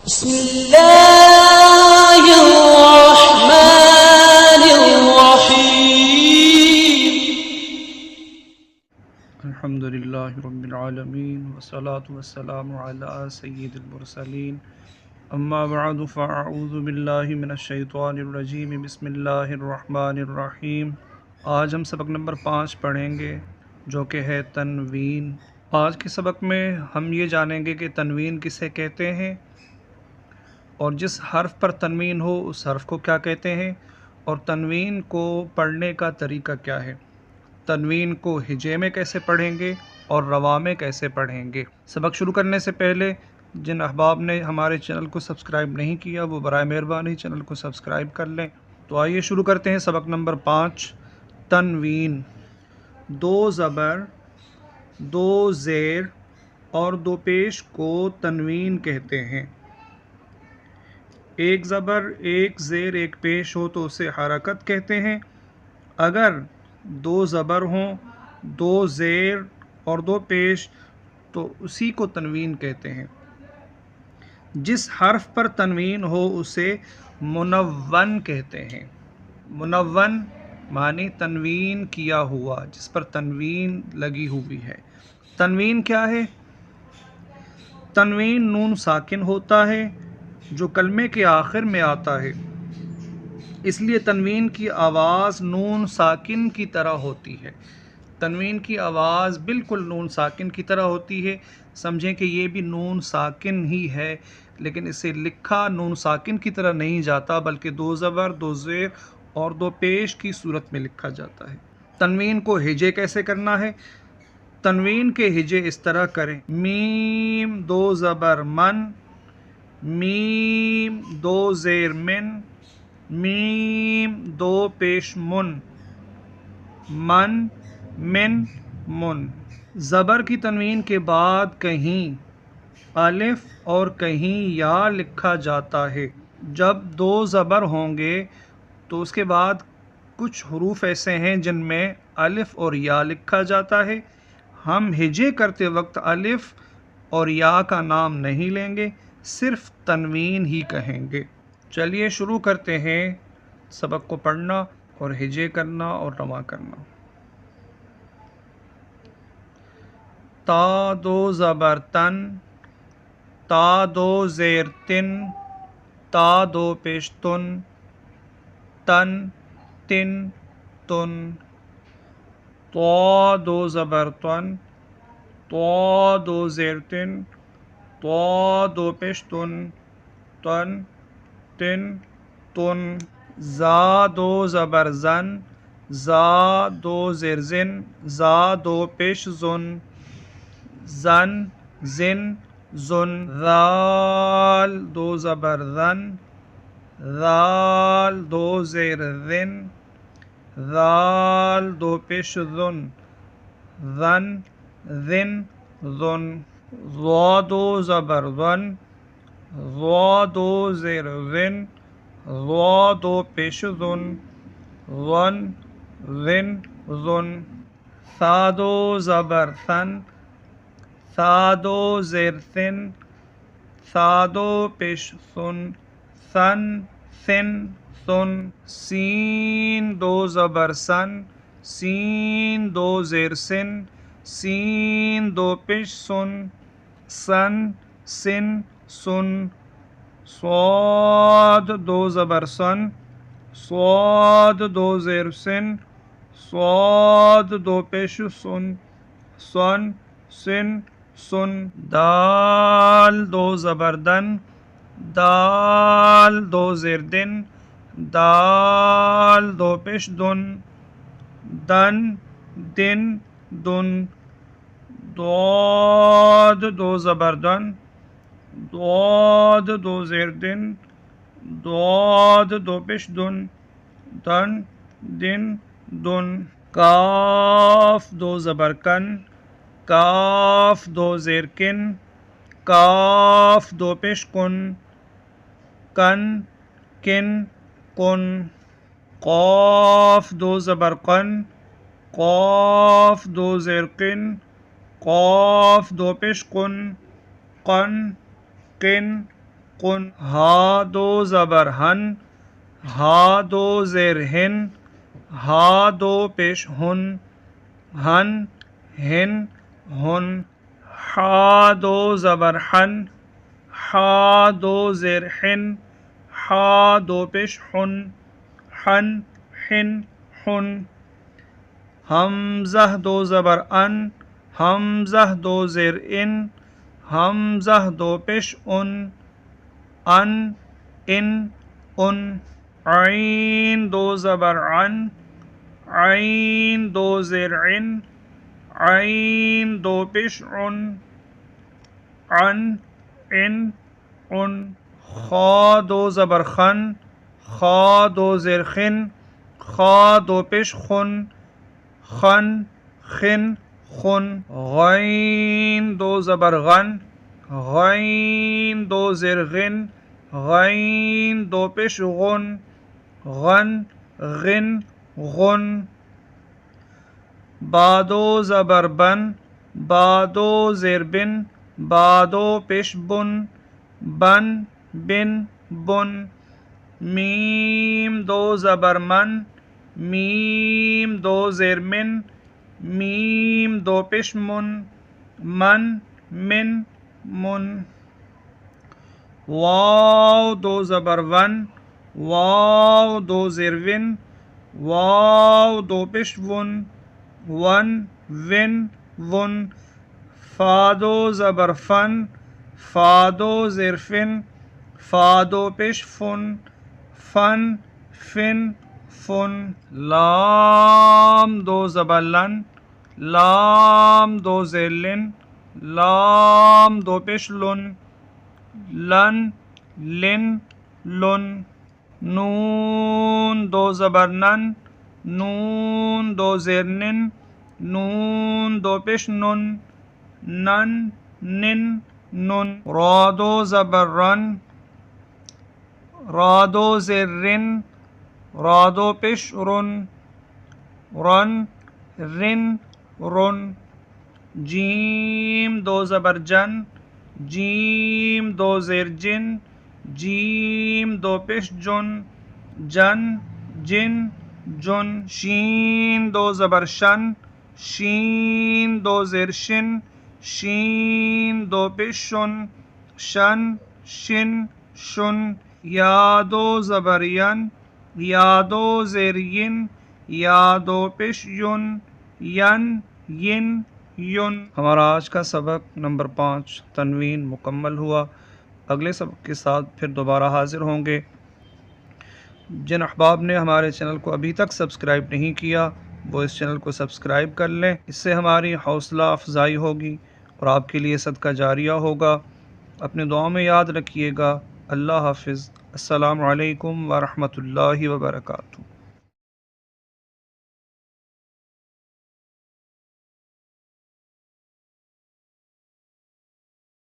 بسم الله الرحمن الرحيم الحمد لله رب العالمين والصلاة والسلام على سيد المرسلين اما بعد فاعوذ بالله من الشیطان الرجیم بسم اللہ الرحمن الرحیم۔ آج ہم سبق نمبر 5 پڑھیں گے جو کہ ہے تنوین۔ آج کے سبق میں ہم یہ جانیں گے کہ تنوین کسے کہتے ہیں اور جس حرف پر تنوین ہو اس حرف کو کیا کہتے ہیں، اور تنوین کو پڑھنے کا طریقہ کیا ہے، تنوین کو ہجے میں کیسے پڑھیں گے اور روا میں کیسے پڑھیں گے۔ سبق شروع کرنے سے پہلے جن احباب نے ہمارے چینل کو سبسکرائب نہیں کیا وہ برائے مہربانی چینل کو سبسکرائب کر لیں۔ تو آئیے شروع کرتے ہیں سبق نمبر 5 تنوین۔ 2 زبر، 2 زیر اور 2 پیش کو تنوین کہتے ہیں۔ 1 زبر، 1 زیر، 1 پیش ہو تو اسے حرکت کہتے ہیں۔ اگر 2 زبر ہوں، 2 زیر اور 2 پیش تو اسی کو تنوین کہتے ہیں۔ جس حرف پر تنوین ہو اسے منون کہتے ہیں۔ منون معنی تنوین کیا ہوا، جس پر تنوین لگی ہوئی ہے۔ تنوین کیا ہے؟ تنوین نون ساکن ہوتا ہے جو کلمے کے آخر میں آتا ہے، اس لیے تنوین کی آواز نون ساکن کی طرح ہوتی ہے۔ تنوین کی آواز بالکل نون ساکن کی طرح ہوتی ہے۔ سمجھیں کہ یہ بھی نون ساکن ہی ہے، لیکن اسے لکھا نون ساکن کی طرح نہیں جاتا، بلکہ 2 زبر، 2 زیر اور 2 پیش کی صورت میں لکھا جاتا ہے۔ تنوین کو ہجے کیسے کرنا ہے؟ تنوین کے ہجے اس طرح کریں: میم 2 زبر من، میم 2 زیر من، میم 2 پیش من، من من من۔ زبر کی تنوین کے بعد کہیں الف اور کہیں یا لکھا جاتا ہے۔ جب 2 زبر ہوں گے تو اس کے بعد کچھ حروف ایسے ہیں جن میں الف اور یا لکھا جاتا ہے۔ ہم ہجے کرتے وقت الف اور یا کا نام نہیں لیں گے، صرف تنوین ہی کہیں گے۔ چلیے شروع کرتے ہیں سبق کو پڑھنا اور ہجے کرنا اور رواں کرنا۔ تا 2 زبر تن، تا 2 زیر تن، تا 2 پیش تن، تن تن تن۔ طا 2 زبر تن، طا 2 زیر تن، طا 2 پیش تن، تن تن تن۔ زا 2 زبر زن، زا 2 زیر زن، زا 2 پیش زن، زن زن زن۔ ذال 2 زبر زن، ذال 2 زیر زن، ذال 2 پیش زن، زن زن زن۔ ضا 2 زبر زن، ضا 2 زیر زن، ضا 2 پیش زن، زن زن زن۔ ثا 2 زبر ثن، ثا 2 زیر ثن، ثا 2 پیش ثن، ثن ثن ثن۔ سین 2 زبر سن، سین 2 زیر سن، سین 2 پیش سن، سن سن سن۔ صاد 2 زبر سن، صاد 2 زیر سن، صاد 2 پیش سن، سن سن سن۔ دال 2 زبر دن، دال 2 زیر دن، دال 2 پیش دن، دن دن دن۔ ضاد 2 زبر دن، ضاد 2 زیر دن، ضاد 2 پیش دن، دن دن دن۔ کاف 2 زبر کن، کاف 2 زیر کن، کاف 2 پیش کن، کن کن کن۔ قاف 2 زبر قن، قاف 2 زیر قن، قاف 2 پیش قن، قن قن قن ہا دو زبر ہن ہا دو زیر ہن ہا دو پیش ہن ہن ہن ہن ہا دو زبر ہن ہا دو زیر ہن ہا دو پیش ہن ہن ہن ہن حمزہ دو زبر ان حمزہ دو زیر ان حمزہ دو پیش ان ان عین دو زبر عن عین دو زیر عن عین دو پیش ان خا دو زبر خن خا دو زیر خن خا دو پیش خن خن خن خن غین دو زبر غن غین دو زیر غن غین دو پیش غن غن غن غن با دو زبر بن با دو زیر بن با دو پیش بن بن بن بن میم دو زبر من میم دو زیر من میم دو پیش من من من من واو دو زبر ون واو دو زیر ون واو دو پیش ون ون ون ون فا دو زبر فن فا دو زیر فن فا دو پیش فن فن فن فن لام دو زبر لن لام دو زیر لن لام دو پیش لن لن لن لن نون دو زبر نن نون دو زیر نن نون دو پیش نن نن نن نن را دو زبر رن را دو زیر رن را دو پیش رن رن رن رن جیم دو زبر جن جیم دو زیر جن جیم دو پیش جن جن جن جن شین دو زبر شن شین دو زیر شن شین دو پیش شن شن شن شن یا دو زبر ین یا دو زیر ین یا دو پیش یون ین ین یون ہمارا آج کا سبق نمبر 5 تنوین مکمل ہوا. اگلے سبق کے ساتھ پھر دوبارہ حاضر ہوں گے. جن احباب نے ہمارے چینل کو ابھی تک سبسکرائب نہیں کیا وہ اس چینل کو سبسکرائب کر لیں. اس سے ہماری حوصلہ افزائی ہوگی اور آپ کے لیے صدقہ جاریہ ہوگا. اپنے دعاؤں میں یاد رکھیے گا. اللہ حافظ. السلام علیکم ورحمۃ اللہ وبرکاتہ.